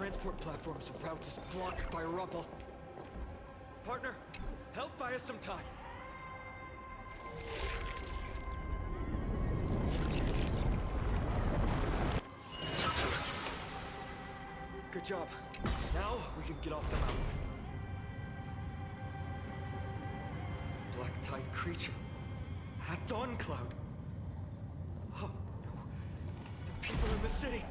transport platform's route is blocked by rubble. Partner, help buy us some time. Good job. Now we can get off the mountain. Black tide creature. At Dawn Cloud. Oh no. The people in the city.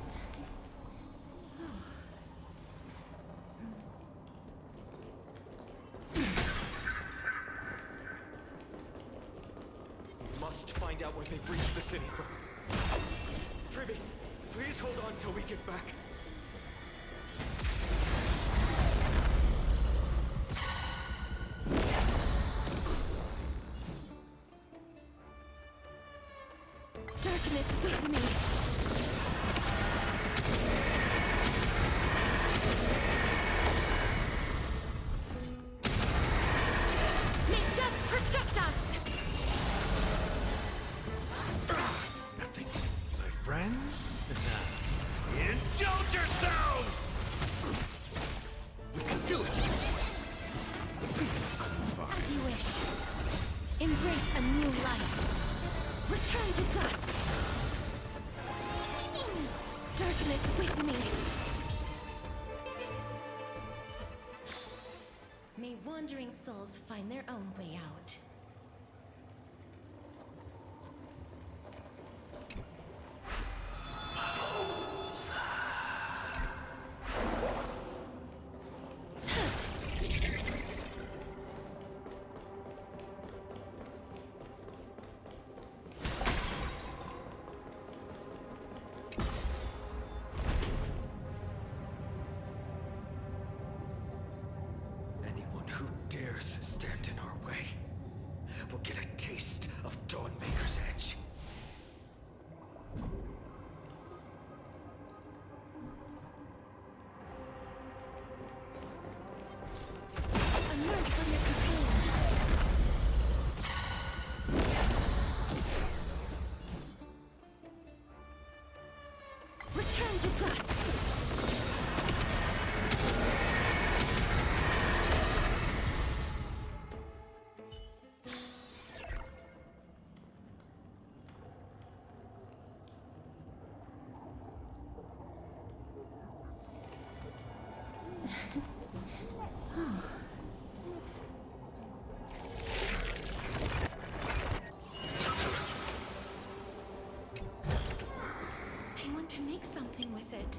Must find out where they've reached the city from. Trivy, please hold on till we get back. Darkness with me. May death protect us! Nothing, my friends. Indulge yourselves! You can do it! I'm fine. As you wish. Embrace a new life. Return to dust. Darkness with me. May wandering souls find their own way out. Anyone who dares stand in our way will get a taste of Dawnmaker's edge. Emerge from your cocoon. Return to dust. I want to make something with it.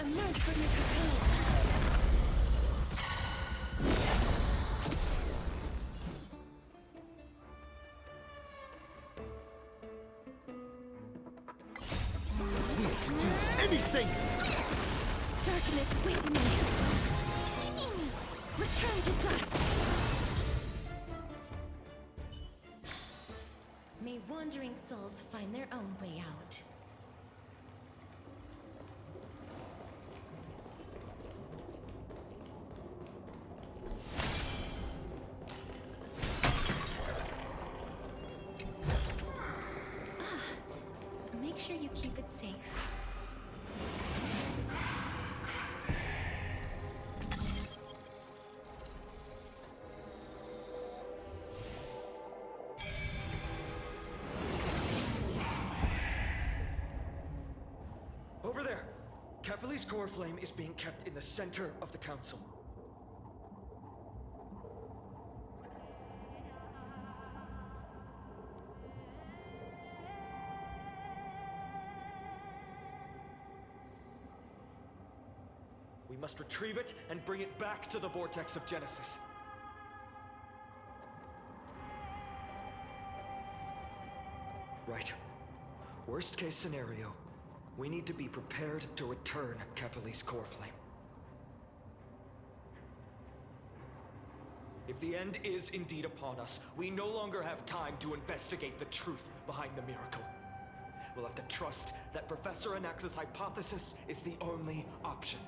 Emerge from your cocoon. We can do anything! Darkness with me. Return to dust. May wandering souls find their own way out. Make sure you keep it safe. Over there! Cavalry's core flame is being kept in the center of the council. We must retrieve it and bring it back to the vortex of Genesis. Right. Worst case scenario, we need to be prepared to return Kefali's core flame. If the end is indeed upon us, we no longer have time to investigate the truth behind the miracle. We'll have to trust that Professor Anax's hypothesis is the only option.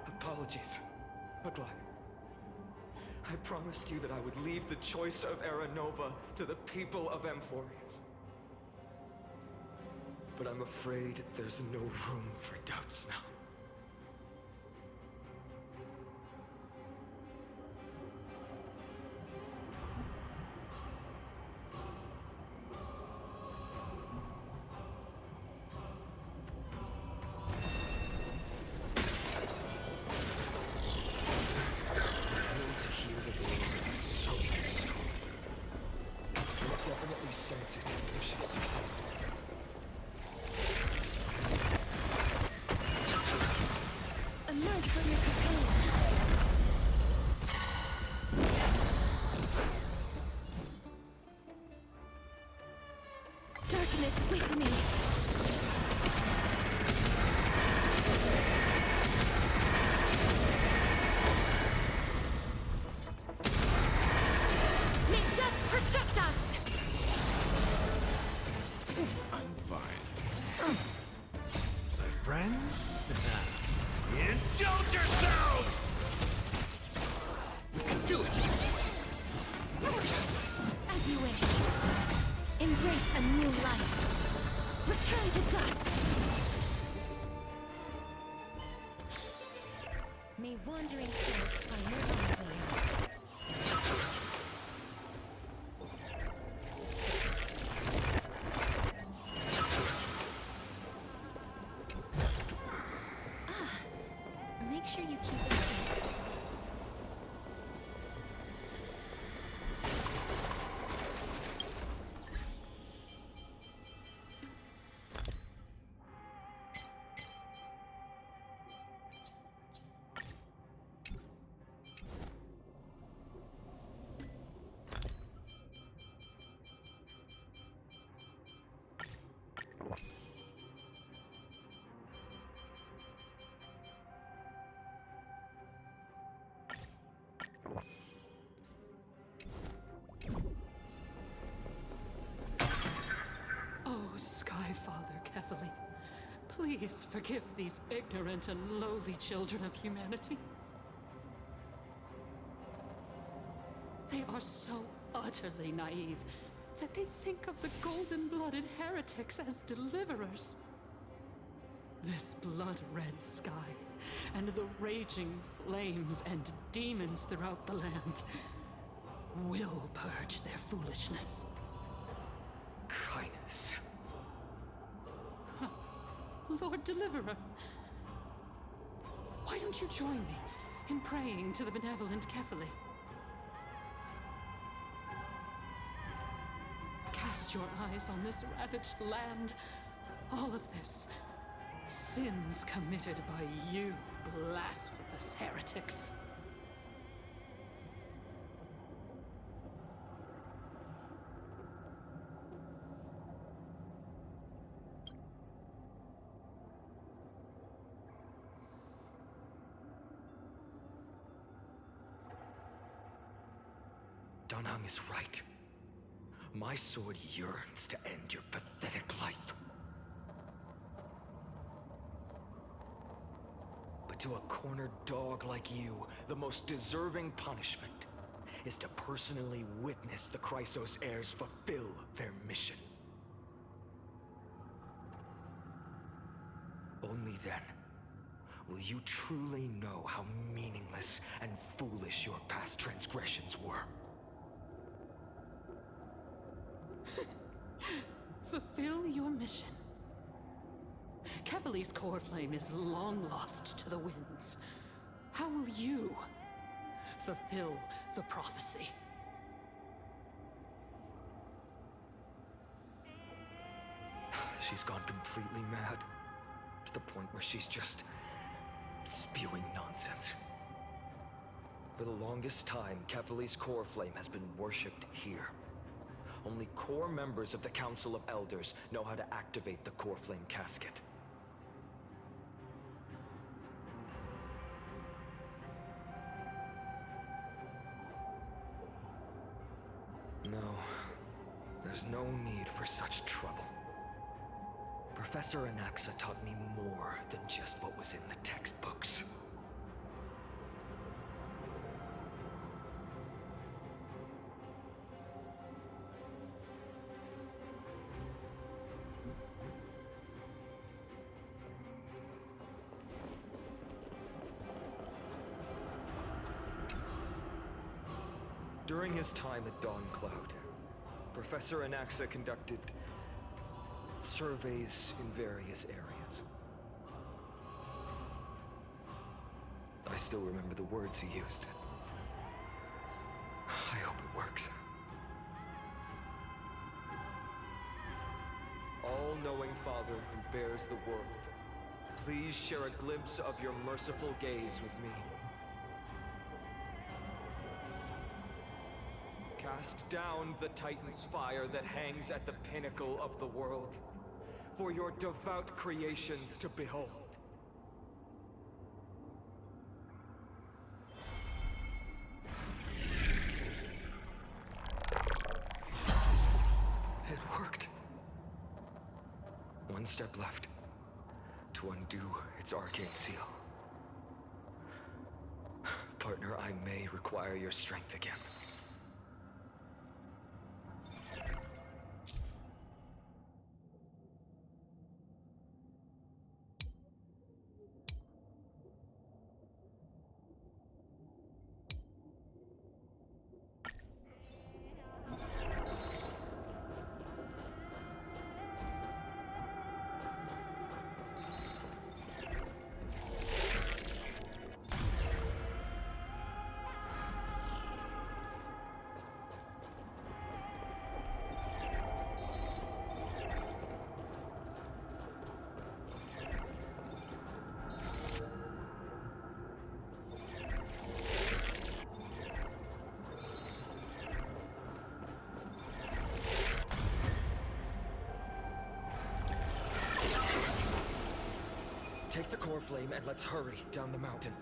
Apologies, Aglaé. I promised you that I would leave the choice of Era Nova to the people of Amphorians. But I'm afraid there's no room for doubts now. Sense it if she sees it. Emerge from your cocoon. Darkness with me. May death protect us. I'm fine. My friends? Indulge yourselves! We can do it! As you wish. Embrace a new life. Return to dust. May wandering souls find their own way out. Make sure you keep it safe. Please forgive these ignorant and lowly children of humanity. They are so utterly naive that they think of the golden-blooded heretics as deliverers. This blood-red sky, and the raging flames and demons throughout the land will purge their foolishness. Kindness. Lord Deliverer, why don't you join me in praying to the benevolent Kefali? Cast your eyes on this ravaged land. All of this, sins committed by you, blasphemous heretics. Danhang is right. My sword yearns to end your pathetic life. But to a cornered dog like you, the most deserving punishment is to personally witness the Chrysos heirs fulfill their mission. Only then will you truly know how meaningless and foolish your past transgressions were. Fulfill your mission. Kefali's core flame is long lost to the winds. How will you fulfill the prophecy? she's gone completely mad. To the point where she's just spewing nonsense. For the longest time, Kevali's core flame has been worshipped here. Only core members of the Council of Elders know how to activate the core flame casket. No, there's no need for such trouble. Professor Anaxa taught me more than just what was in the textbooks. During his time at Dawncloud, Professor Anaxa conducted surveys in various areas. I still remember the words he used. I hope it works. All-knowing Father who bears the world, please share a glimpse of your merciful gaze with me. Cast down the Titan's fire that hangs at the pinnacle of the world, for your devout creations to behold. It worked. One step left to undo its arcane seal. Partner, I may require your strength again. Take the core flame and let's hurry down the mountain.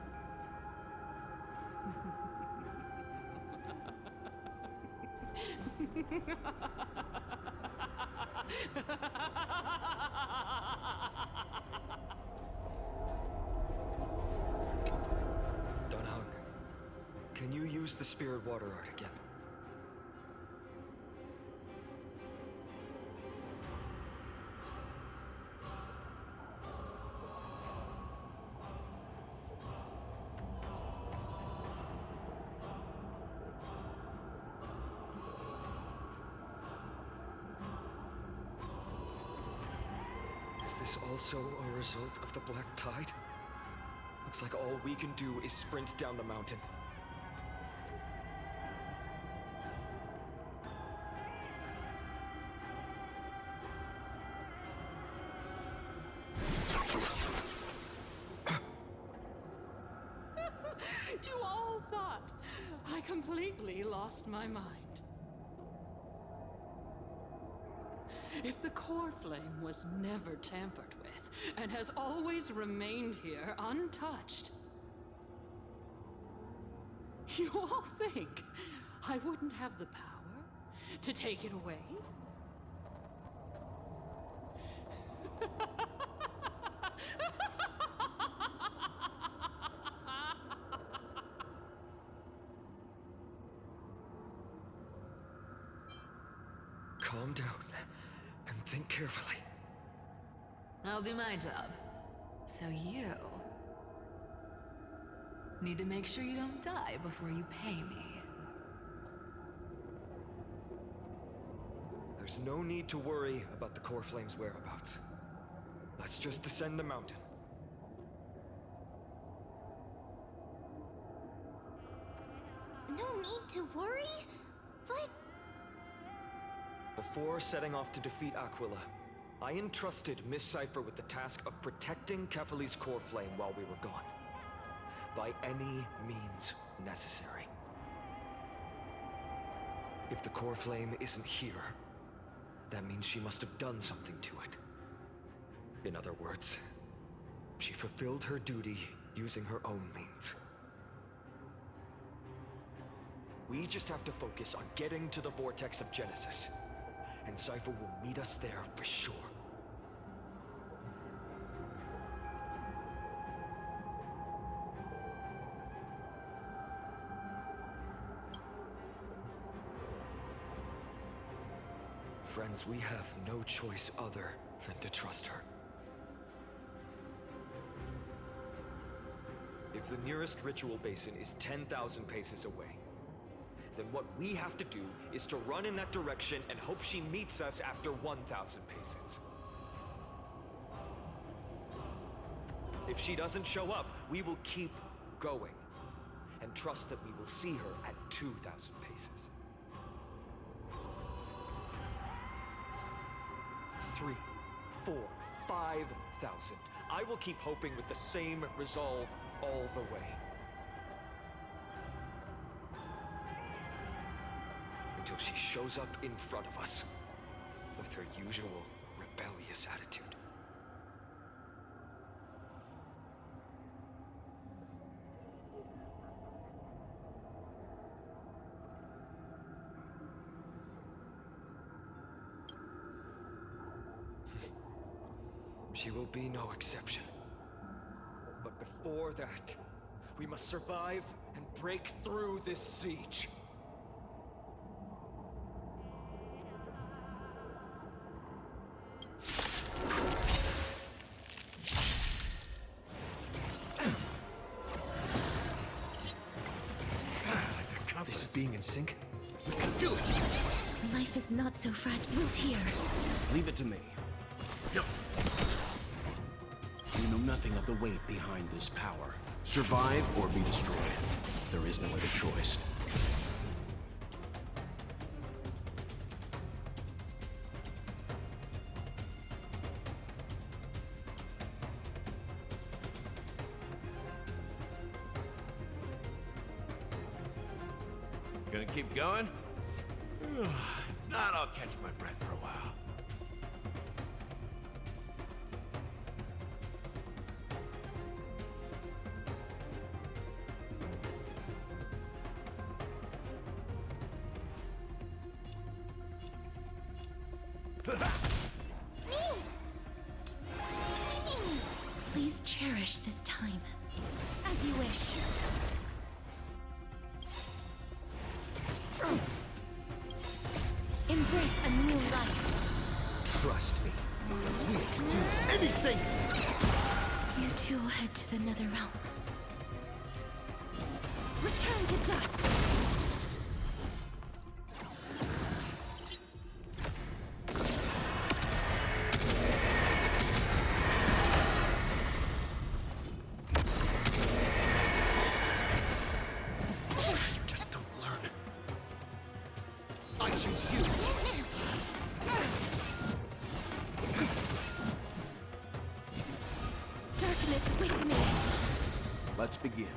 Donahung, can you use the spirit water art again? Is this also a result of the Black Tide? Looks like all we can do is sprint down the mountain. You all thought I completely lost my mind. If the core flame was never tampered with, and has always remained here untouched, you all think I wouldn't have the power to take it away? Calm down and think carefully. I'll do my job. So you need to make sure you don't die before you pay me. There's no need to worry about the core flame's whereabouts. Let's just descend the mountain. No need to worry? But Before setting off to defeat Aquila, I entrusted Miss Cipher with the task of protecting Kefali's core flame while we were gone. By any means necessary. If the core flame isn't here, that means she must have done something to it. In other words, she fulfilled her duty using her own means. We just have to focus on getting to the vortex of Genesis, and Cipher will meet us there for sure. Friends, we have no choice other than to trust her. If the nearest ritual basin is 10,000 paces away, then what we have to do is to run in that direction and hope she meets us after 1,000 paces. If she doesn't show up, we will keep going and trust that we will see her at 2,000 paces. 3, 4, 5,000. I will keep hoping with the same resolve all the way. Until she shows up in front of us with her usual rebellious attitude. She will be no exception. But before that, we must survive and break through this siege. This is being in sync. We can do it! Life is not so fragile. Root here. Leave it to me. You know nothing of the weight behind this power. Survive or be destroyed. There is no other choice. Gonna keep going? If not, I'll catch my breath for a while. Please cherish this time. As you wish. Embrace a new life. Trust me. We can do anything! You two will head to the nether realm. Return to dust! You just don't learn. I choose you! Darkness with me! Let's begin.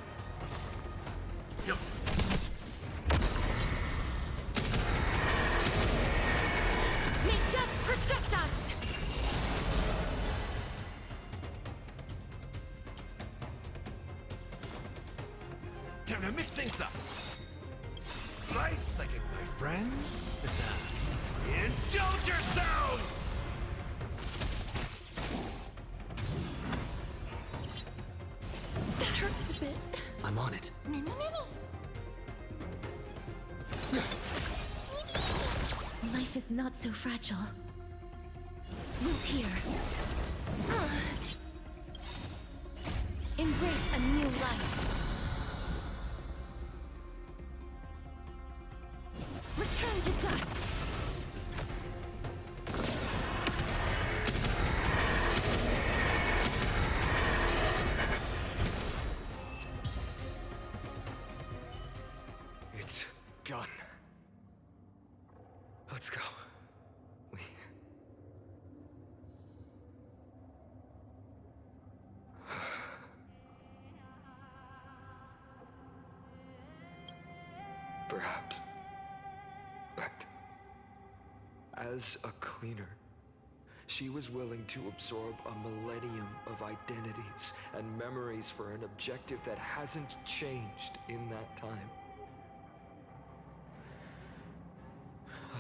May death protect us! Time to mix things up. Nice psychic, my friends. Indulge yourselves! That hurts a bit. I'm on it. Mimi. Life is not so fragile. Root here. Embrace a new life. Return to dust. It's done. Let's go. perhaps. But as a cleaner, she was willing to absorb a millennium of identities and memories for an objective that hasn't changed in that time.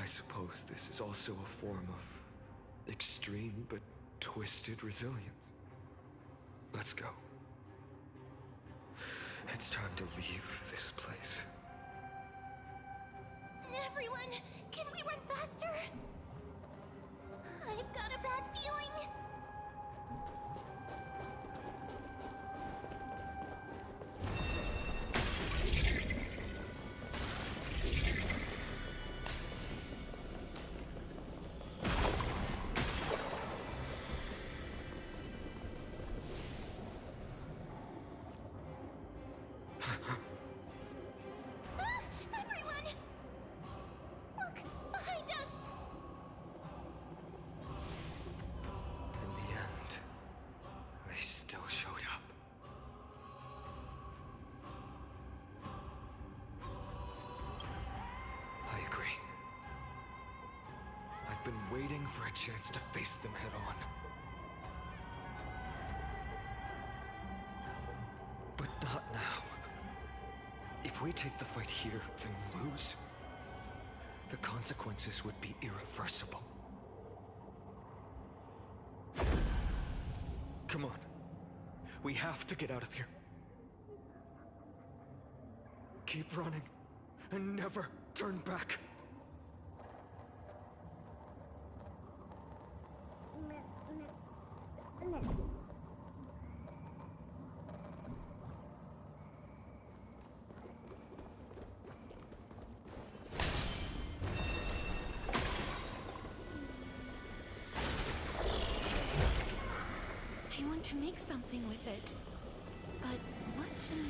I suppose this is also a form of extreme but twisted resilience. Let's go. It's time to leave this place. Everyone, can we run faster? I've got a bad feeling. Everyone! Look, behind us! In the end, they still showed up. I agree. I've been waiting for a chance to face them head on. But not now. If we take the fight here, then lose, the consequences would be irreversible. Come on. We have to get out of here. Keep running and never turn back. I want to make something with it. But what to make?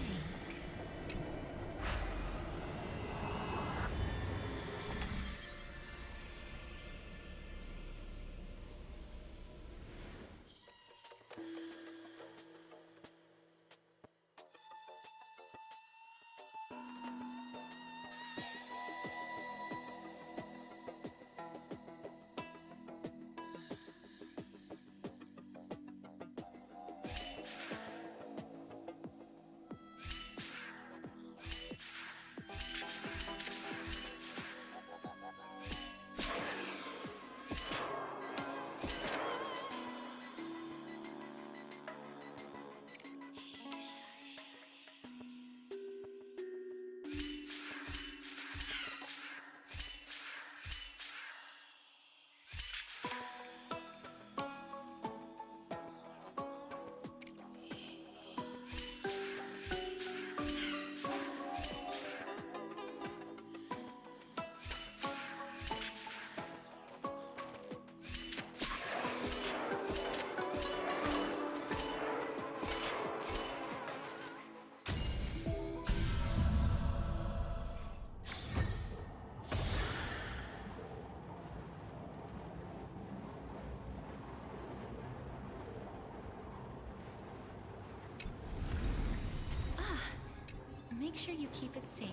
Make sure you keep it safe.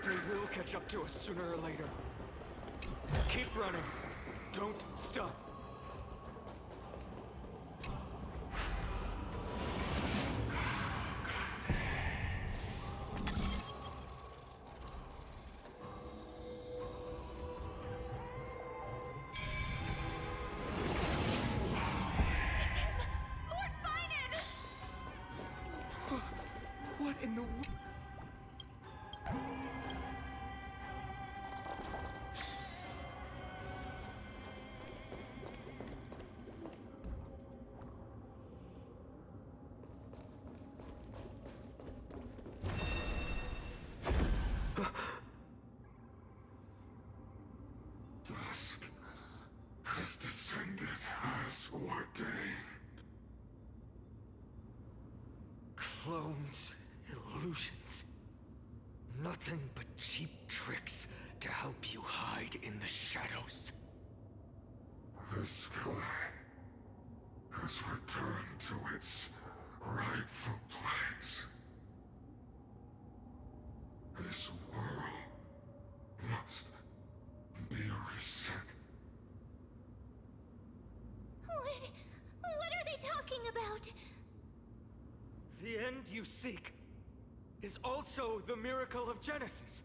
They will catch up to us sooner or later. Keep running. Don't stop. What in the world? descended as ordained. Clones, illusions. Nothing but cheap tricks to help you hide in the shadows. The sky has returned to its rightful place. This world must be reset. What are they talking about? The end you seek is also the miracle of Genesis.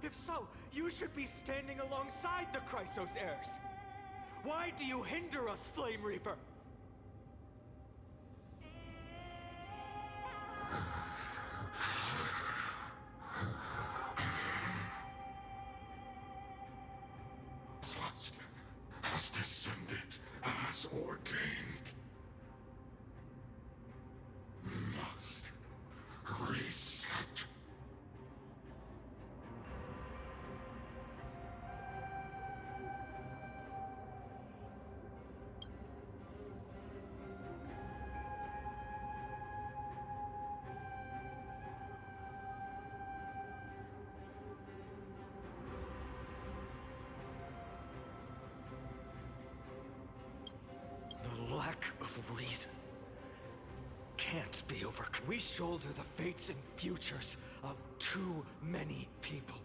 If so, you should be standing alongside the Chrysos heirs. Why do you hinder us, Flame Reaper? Tusk has descended as ordained. Must reset. The lack of reason can't be overcome. We shoulder the fates and futures of too many people.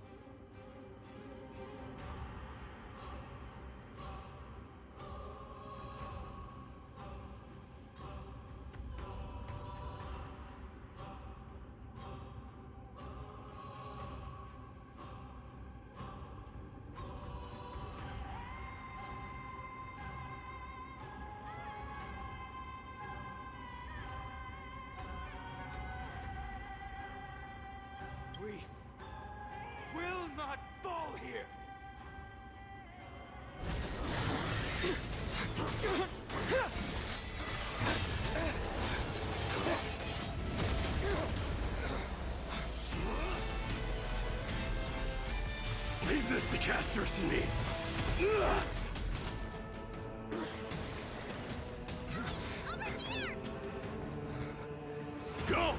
We will not fall here! Leave this to Casters and me. Go!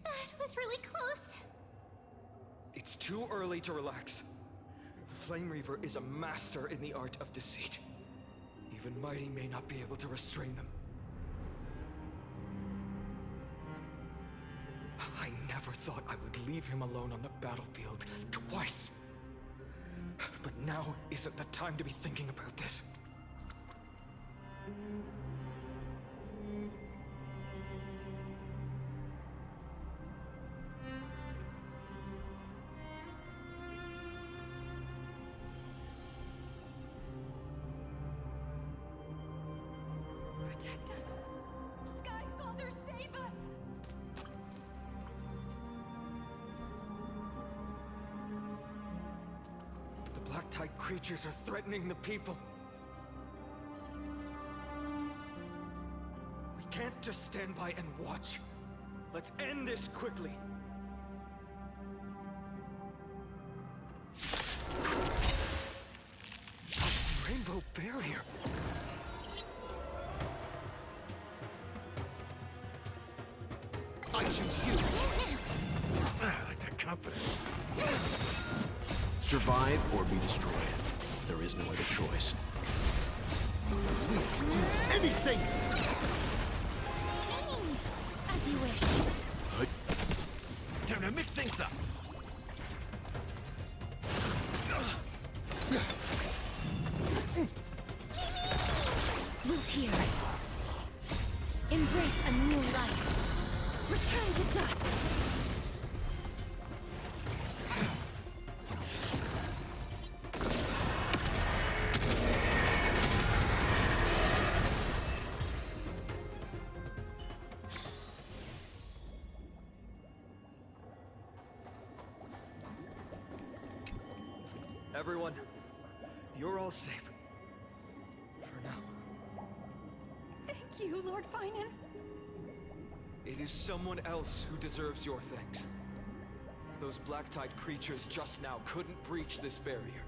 That was really close. It's too early to relax. The Flame Reaver is a master in the art of deceit. Even Mighty may not be able to restrain them. I never thought I would leave him alone on the battlefield twice. But now isn't the time to be thinking about this. Protect us. Sky Father, save us. The Black Tide creatures are threatening the people. We can't just stand by and watch. Let's end this quickly. A rainbow barrier. I choose you. I like that confidence. Survive or be destroyed. There is no other choice. Do anything! As you wish. Time to mix things up. Root here. Embrace a new life. Return to dust. Everyone, you're all safe. For now. you, Lord Finan? It is someone else who deserves your thanks. Those black-tide creatures just now couldn't breach this barrier.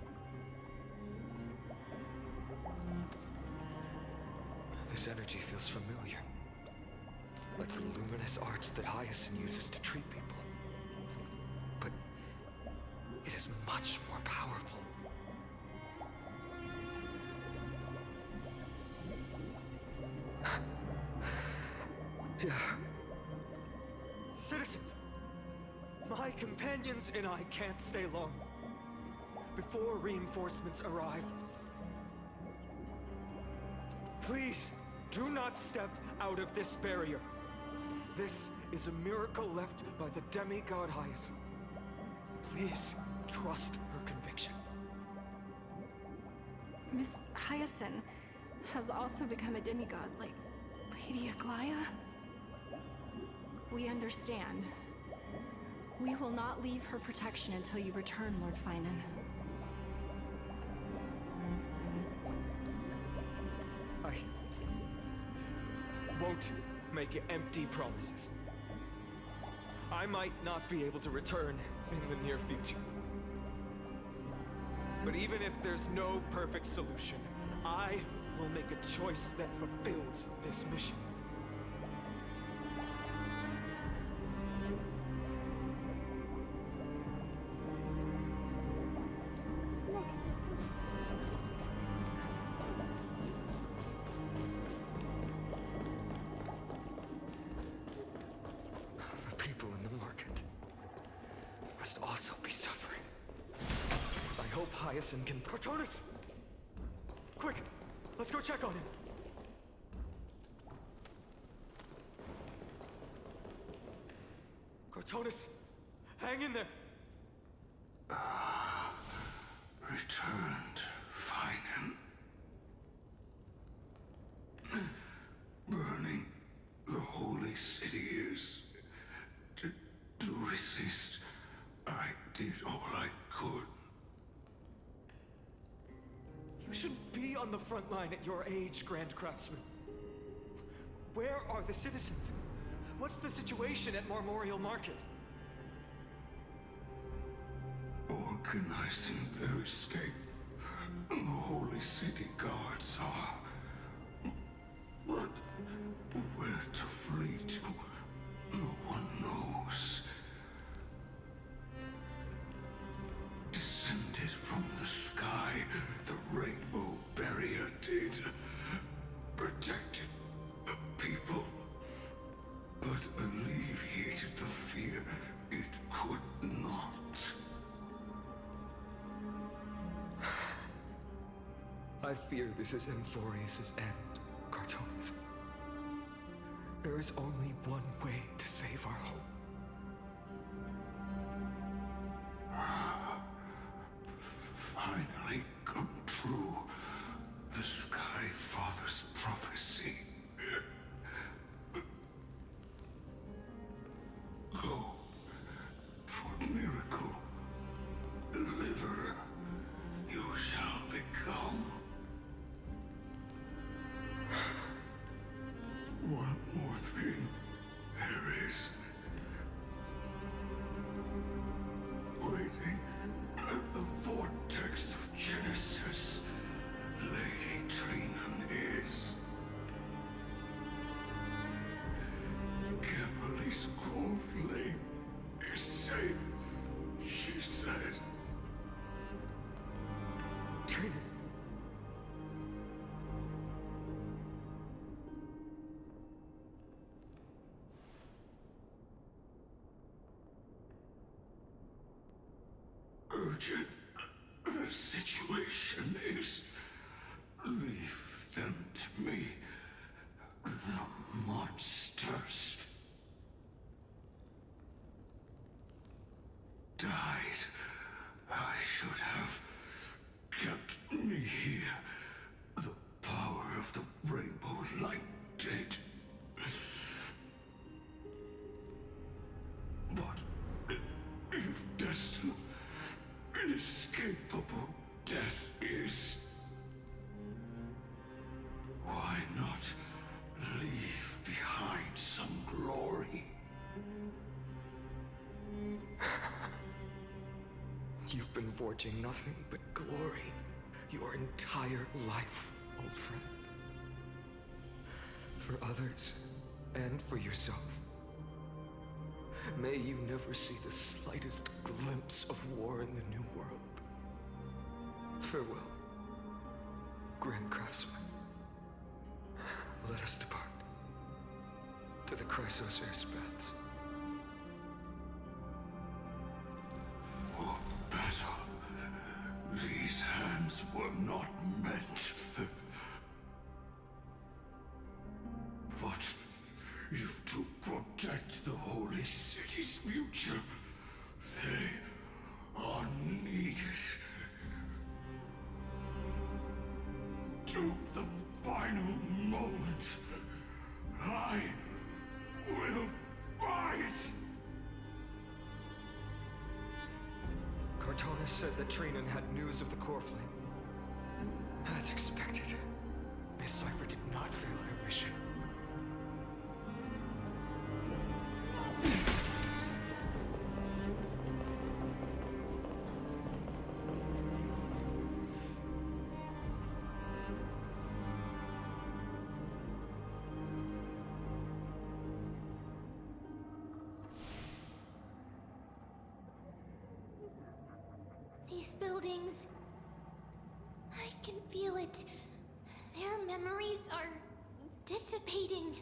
This energy feels familiar. Like the luminous arts that Hyacinth uses to treat people. But it is much more powerful. Yeah. Citizens! My companions and I can't stay long. Before reinforcements arrive, please do not step out of this barrier. This is a miracle left by the demigod Hyacinth. Please trust her conviction. Miss Hyacinth has also become a demigod, like Lady Aglaya? We understand. We will not leave her protection until you return, Lord Finan. I won't make empty promises. I might not be able to return in the near future. But even if there's no perfect solution, I will make a choice that fulfills this mission. The people in the market must also be suffering. I hope Hyacinth can... Cortonis! Quick! Let's go check on him! Cortonis! Hang in there! Returned, Finan. Burning the holy city is... To resist, I did all I could. You should be on the front line at your age, Grand Craftsman. Where are the citizens? What's the situation at Memorial Market? Organizing their escape. The holy city guards are... But where to flee to, no one knows. Descended from the sky, the rainbow barrier did. Protected the people, but alleviated the fear it could not. I fear this is Emphorius' end, Cartonis. There is only one way to save our home. Finally come true. The Sky Father's prophecy. Go for miracle. Deliverer, you shall become. One more thing there is. Waiting at the vortex of Genesis, Lady Trinan is. Cavalry's cold flame is safe, she said. Trinan! Urgent. The situation is... Leave them to me. The monsters. Died. I should have kept me here. The power of the rainbow light did. But if destined, inescapable death is, why not forging nothing but glory your entire life, old friend. For others, and for yourself. May you never see the slightest glimpse of war in the New World. Farewell, Grand Craftsman. Let us depart to the Chrysos Airspaths. For battle, these hands were not meant. But if to protect the Holy City's future, they are needed. To the final moment, I will fight! Cortana said that Trinan had news of the core flame. As expected, Miss Cipher did not fail her mission. These buildings... I can feel it. Their memories are dissipating.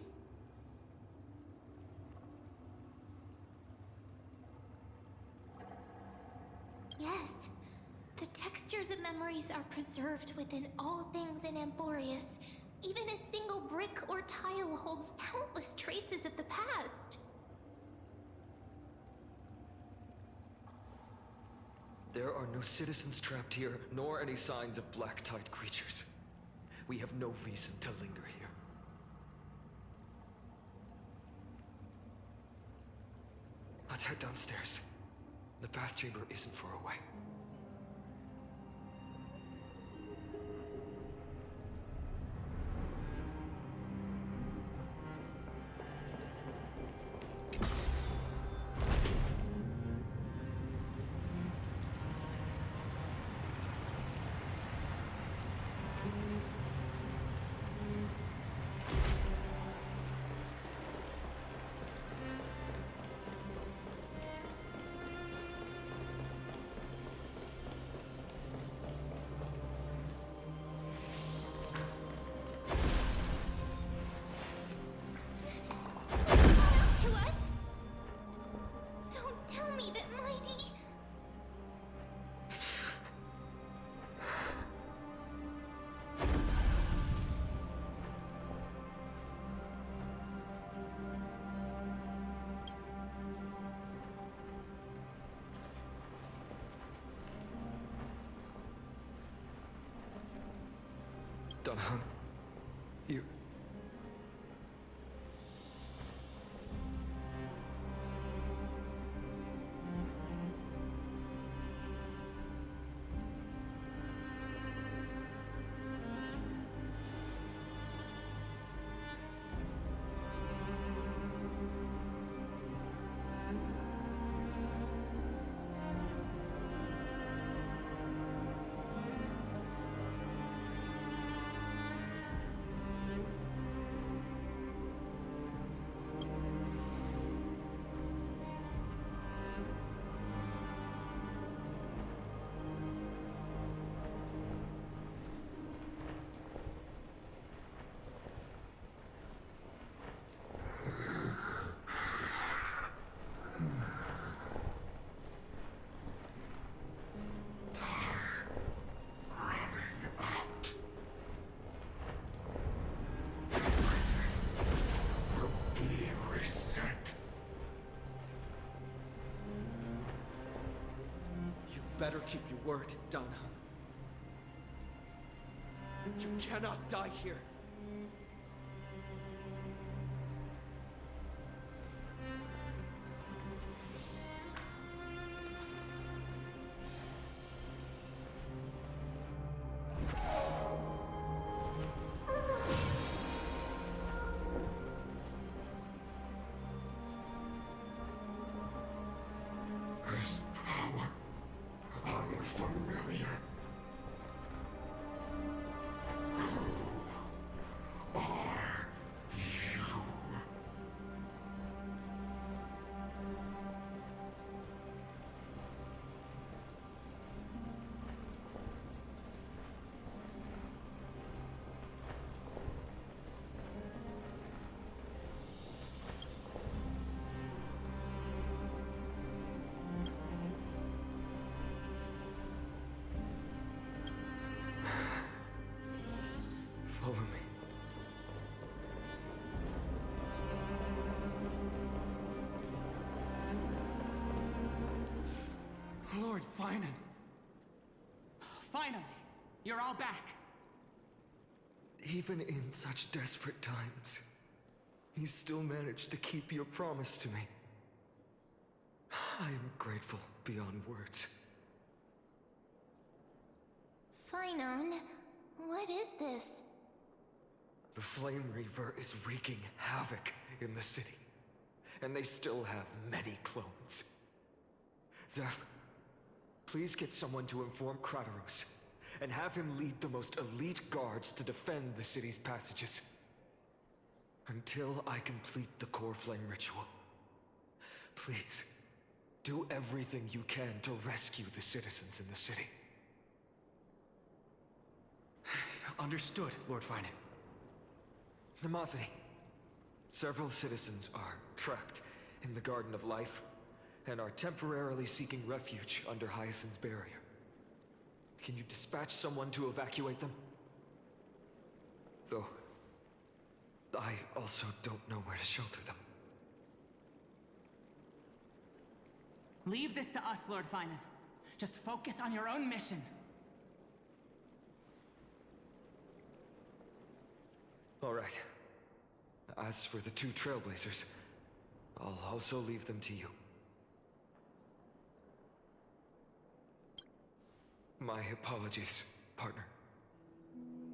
Yes, the textures of memories are preserved within all things in Amphorius. Even a single brick or tile holds countless traces of the past. There are no citizens trapped here, nor any signs of black-tide creatures. We have no reason to linger here. Let's head downstairs. The bath chamber isn't far away. To us? Don't tell me that Mighty... Dunham, you... Better keep your word, Dunham. You cannot die here. This power, I will Lord Finan. Finally, you're all back. Even in such desperate times, you still managed to keep your promise to me. I am grateful beyond words. Finon, what is this? The Flame Reaver is wreaking havoc in the city, and they still have many clones. Zeph, please get someone to inform Kratos, and have him lead the most elite guards to defend the city's passages. Until I complete the Core Flame ritual. Please, do everything you can to rescue the citizens in the city. Understood, Lord Finan. Nemazini, several citizens are trapped in the Garden of Life and are temporarily seeking refuge under Hyacinth's barrier. Can you dispatch someone to evacuate them? Though, I also don't know where to shelter them. Leave this to us, Lord Finan. Just focus on your own mission. All right. As for the two Trailblazers, I'll also leave them to you. My apologies, partner.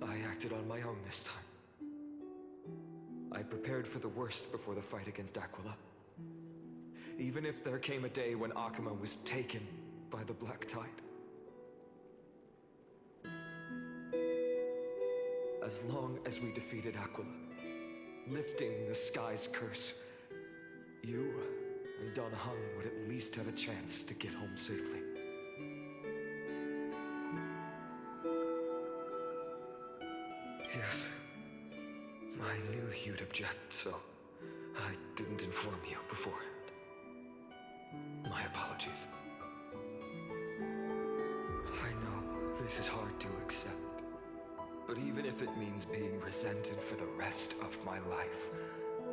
I acted on my own this time. I prepared for the worst before the fight against Aquila. Even if there came a day when Akuma was taken by the Black Tide. As long as we defeated Aquila, lifting the sky's curse, you and Don Hung would at least have a chance to get home safely. Yes, I knew you'd object, so I didn't inform you beforehand. My apologies. I know this is hard to accept. But even if it means being resented for the rest of my life,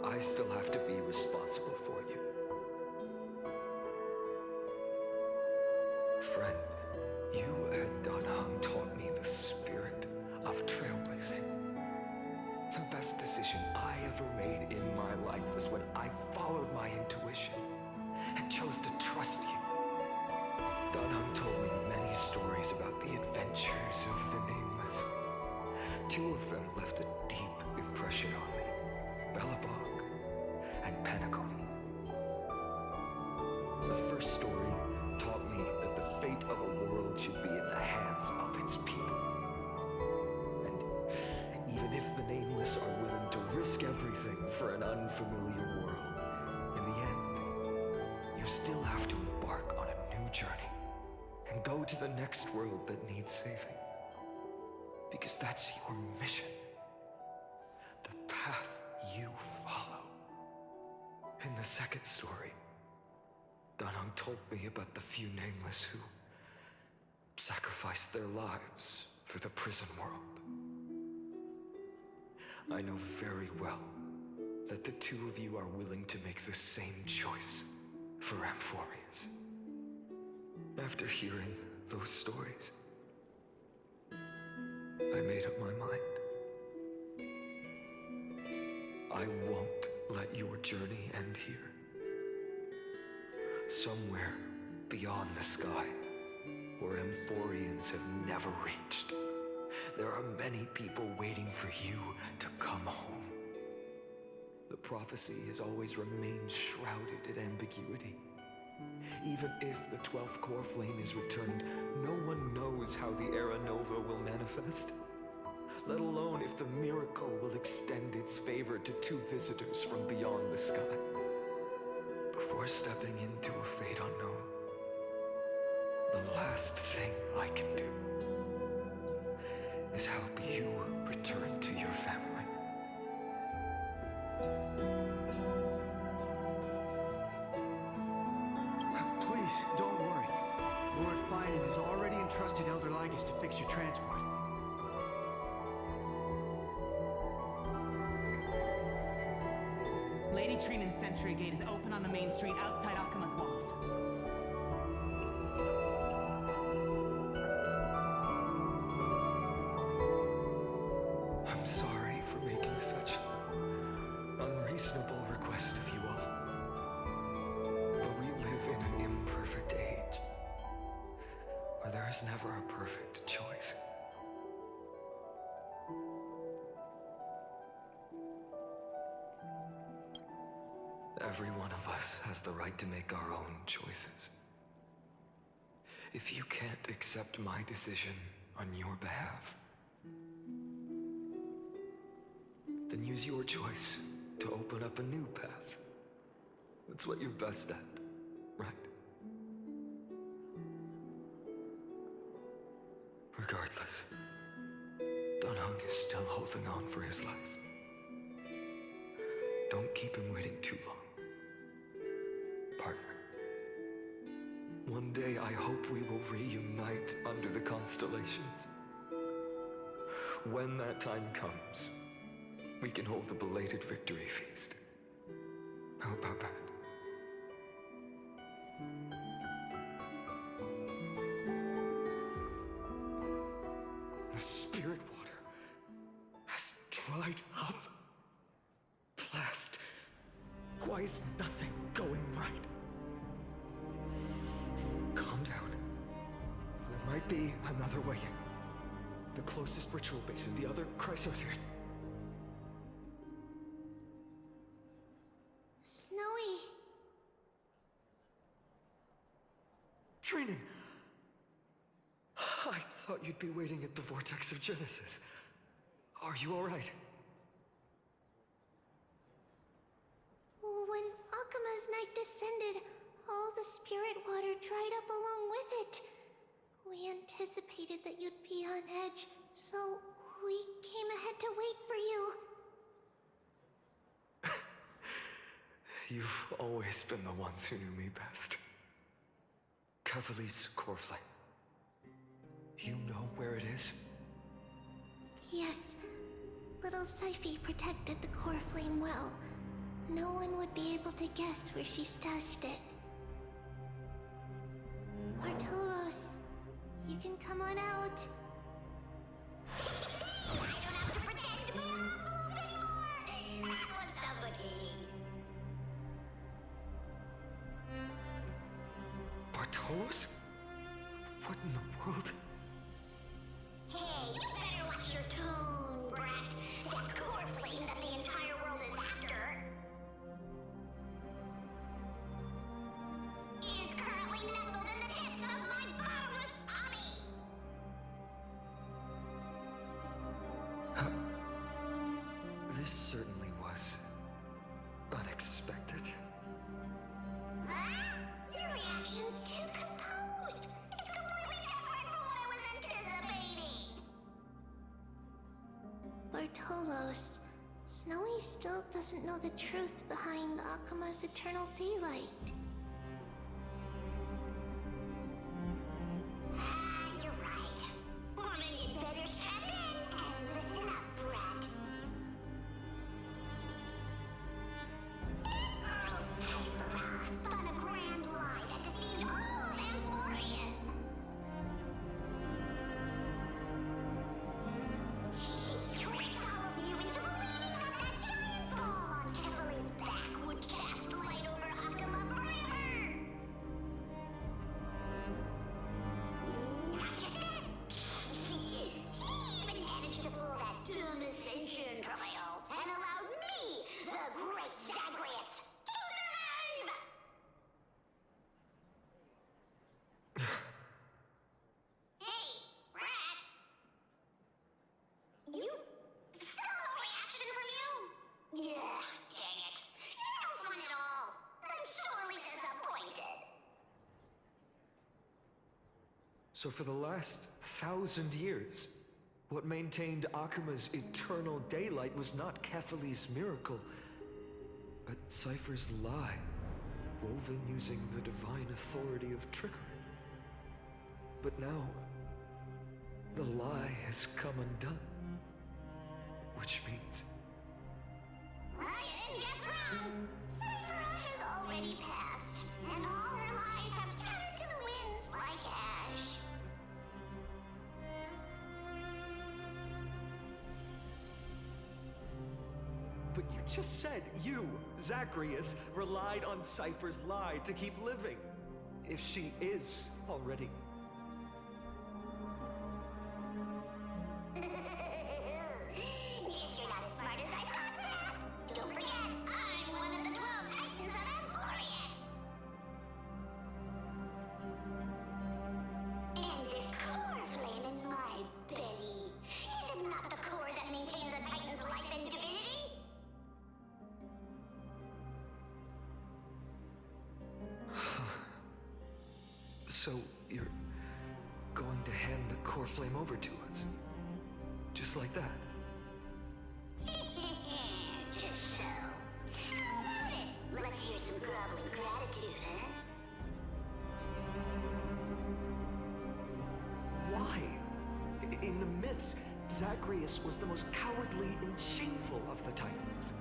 I still have to be responsible for you. Friend, you and Don Hung taught me the spirit of trailblazing. The best decision I ever made in my life was when I followed my intuition and chose to trust you. Don Hung told me many stories about the adventures of the Nameless. Two of them left a deep impression on me, Belobog and Penacony. The first story taught me that the fate of a world should be in the hands of its people. And even if the Nameless are willing to risk everything for an unfamiliar world, in the end, you still have to embark on a new journey and go to the next world that needs saving. Because that's your mission. The path you follow. In the second story, Don Hung told me about the few Nameless who sacrificed their lives for the prison world. I know very well that the two of you are willing to make the same choice for Amphorius. After hearing those stories, I made up my mind. I won't let your journey end here. Somewhere beyond the sky, where Amphorians have never reached, there are many people waiting for you to come home. The prophecy has always remained shrouded in ambiguity. Even if the 12th core flame is returned, no one knows how the Era Nova will manifest. Let alone if the miracle will extend its favor to two visitors from beyond the sky. Before stepping into a fate unknown, the last thing I can do is help you return to your family. Please, don't worry. Lord Finan has already entrusted Elder Lygus to fix your transport. Lady Trinan's sentry gate is open on the main street outside Akuma's walls. reasonable request of you all. But we live in an imperfect age, where there is never a perfect choice. Every one of us has the right to make our own choices. If you can't accept my decision on your behalf, then use your choice to open up a new path. That's what you're best at, right? Regardless, Dunhung is still holding on for his life. Don't keep him waiting too long. Partner. One day I hope we will reunite under the constellations. When that time comes, we can hold a belated victory feast. How about that? The spirit water has dried up. Blast. Why is nothing going right? Calm down. There might be another way in. The closest ritual basin, the other chrysosirs. Snowy. Training. I thought you'd be waiting at the vortex of Genesis. Are you all right? When Akuma's night descended, all the spirit water dried up along with it. We anticipated that you'd be on edge, so we came ahead to wait for you. You've always been the ones who knew me best. Cavalry's core flame. You know where it is? Yes, little Syphi protected the core flame well. No one would be able to guess where she stashed it. Bartolos, you can come on out. I don't have to pretend to be awful anymore! That was suffocating. Bartolos? What in the world? Hey, you better watch your tone, brat. That core flame that the entire world is after is currently nestled in the depths of my bottomless tummy. This certainly was unexpected. Huh? Your reaction's too composed. It's completely different from what I was anticipating. Bartolos, Snowy still doesn't know the truth behind Akuma's eternal daylight. You're right. Well, then you'd better strap in and listen up, brat. Earl Cypher spun a grand lie that deceived all of Amphorius. She tricked all of you into believing that that giant ball on Kefali's back would cast light over Akuma forever. Not just that. She even managed to pull that dumb ascension trial and allowed me, the Great Zagreus, to survive! Hey, rat! You... still no reaction from you? Yeah, dang it. You're no fun at all. I'm sorely disappointed. So for the last 1,000 years, what maintained Akuma's eternal daylight was not Kefali's miracle, but Cypher's lie, woven using the divine authority of trickery. But now, the lie has come undone. Which means... Well, you didn't guess wrong. Cypher has already passed, and all her lies have scattered to the winds like ash. But You just said you, Zacharias, relied on Cypher's lie to keep living. If she is already... Guess you're not as smart as I thought, Brad. Don't forget, I'm one of the 12 Titans of Emporius. And this core flame in my belly, is it not the core that maintains a Titan's life and divinity? So, you're going to hand the core flame over to us? Just like that? Just so. How about it? Let's hear some groveling gratitude, huh? Why? In the myths, Zacharias was the most cowardly and shameful of the Titans.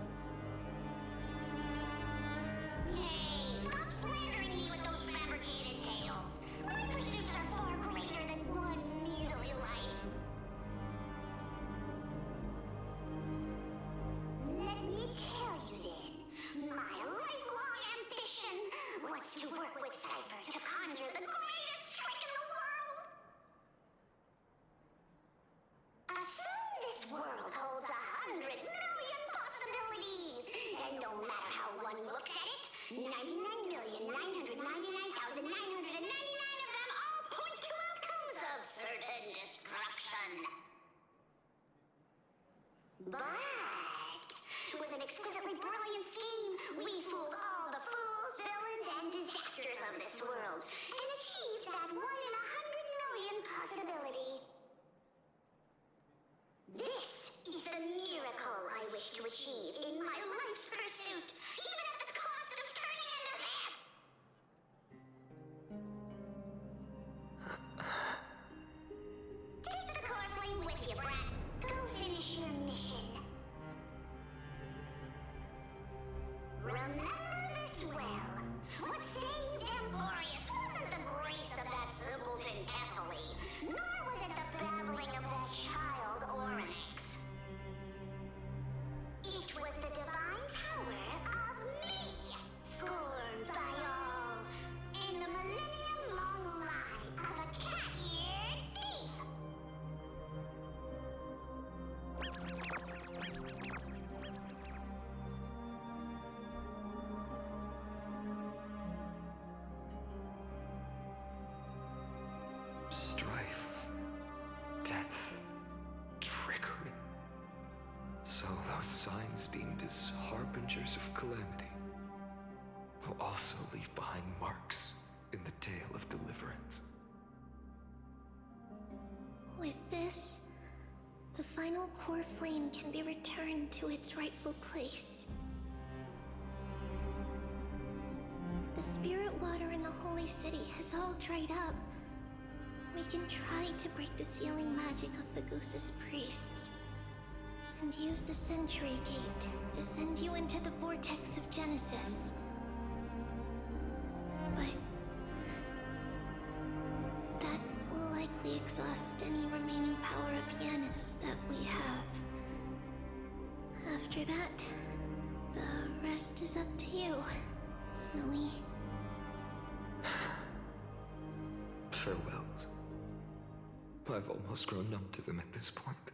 Hey, stop slandering me with those fabricated tales. My pursuits are far greater than one measly life. Let me tell you then, my lifelong ambition was to work with Cypher to conjure the greatest trick in the world. Assume this world holds 100 million possibilities, and no matter how one looks at it, 99,999,999 of them all point to outcomes of certain destruction. But with an exquisitely brilliant scheme, we fooled all the fools, villains, and disasters of this world, and achieved that 1 in 100 million possibility. This is the miracle I wish to achieve in my life's pursuit, even at the cost of turning into this! Take the core flame with you, Brett. Go finish your mission. Remember this well. What saved Emporius wasn't the grace of that simpleton Catherine, nor was it the babbling of that child Oryx. It was the divine power of me, scorned by all, and the millennium-long lie of a cat-eared thief. Strife, death, trickery. So those signs deemed as harbingers of calamity will also leave behind marks in the tale of deliverance. With this, the final core flame can be returned to its rightful place. The spirit water in the holy city has all dried up. We can try to break the sealing magic of Fagusis priests and use the Century Gate to send you into the vortex of Genesis. But that will likely exhaust any remaining power of Yanis that we have. After that, the rest is up to you, Snowy. Farewells. I've almost grown numb to them at this point.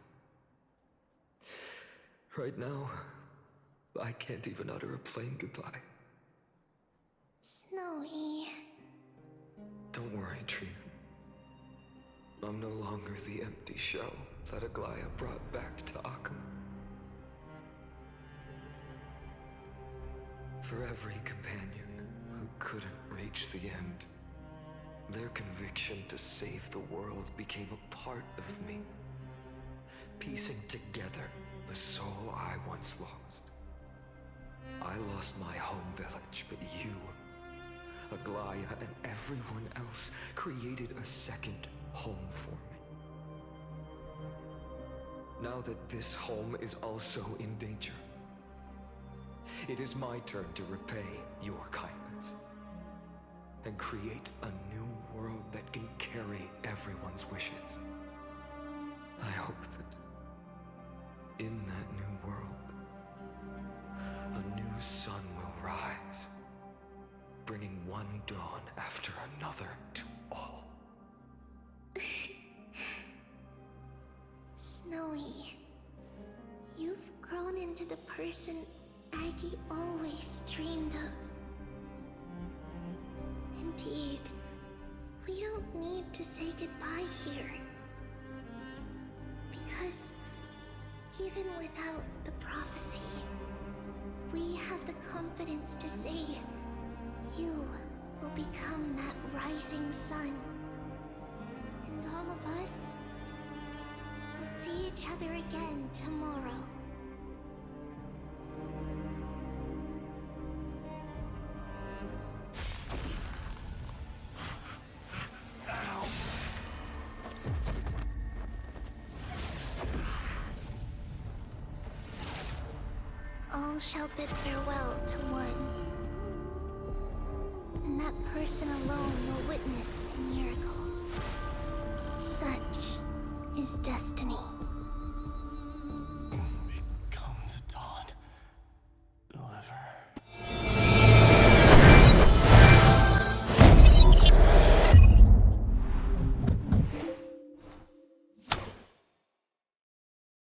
Right now, I can't even utter a plain goodbye. Snowy. Don't worry, Trina. I'm no longer the empty shell that Aglaya brought back to Akom. For every companion who couldn't reach the end, their conviction to save the world became a part of me, piecing together the soul I once lost. I lost my home village, but you, Aglaya, and everyone else created a second home for me. Now that this home is also in danger, it is my turn to repay your kindness and create a new world that can carry everyone's wishes. I hope that in that new world, sun will rise, bringing one dawn after another to all. Snowy, you've grown into the person Aggie always dreamed of. Indeed, we don't need to say goodbye here. Because even without the prophecy, we have the confidence to say you will become that rising sun. And all of us will see each other again tomorrow. All shall bid farewell to one, and that person alone will witness the near